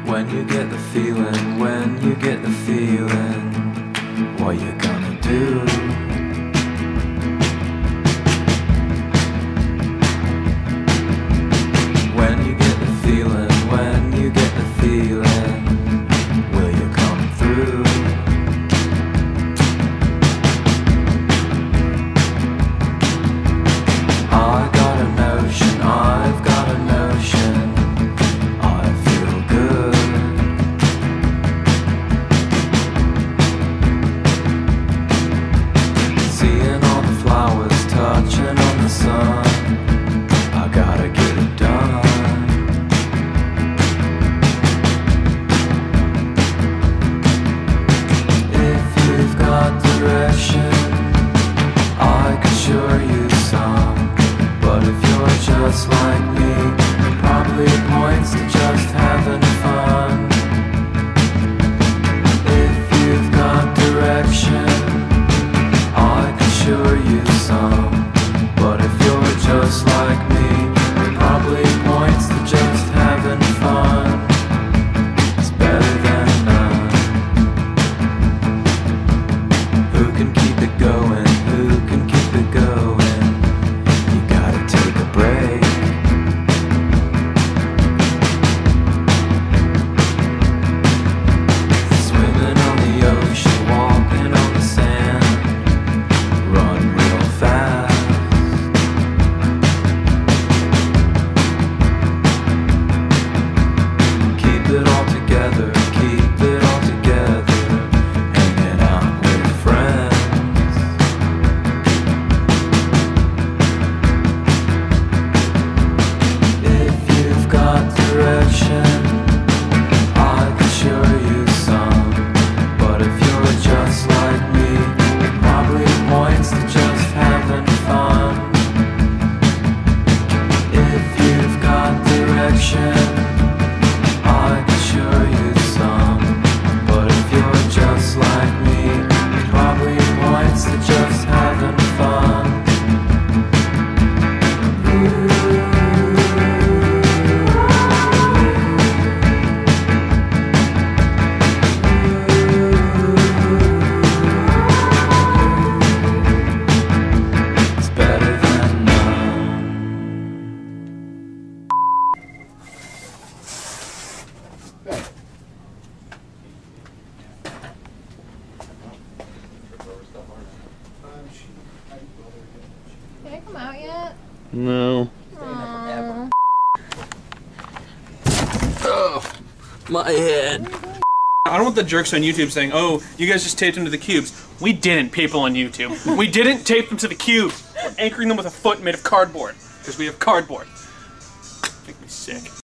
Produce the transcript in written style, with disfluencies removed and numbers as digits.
When you get the feeling, when you get the feeling, what you gonna do? When you get the feeling, when you get the feeling, will you come through? I got a notion, I've got a notion, I feel good. Seeing all the flowers, touching on the sun, I gotta get it done. If you've got direction, I can show you some. But if you're just like me, it probably points to just having fun. If you've got direction, I can show you some. But if you're just like me, it probably points to just having fun. It's better than none. Who can keep it going? Who can keep it going? Take a break. Swimming on the ocean, walking on the sand, run real fast. Keep it all together, keep it all together, hanging out with friends. Direction, I can show you some. But if you're just like me, it probably points to just having fun. If you've got direction, I can show you some. But if you're just like me, it probably points to just having fun. Can I come out yet? No. Aww. Oh, my head. I don't want the jerks on YouTube saying, oh, you guys just taped them to the cubes. We didn't, people on YouTube. We didn't tape them to the cube. We're anchoring them with a foot made of cardboard. Because we have cardboard. Make me sick.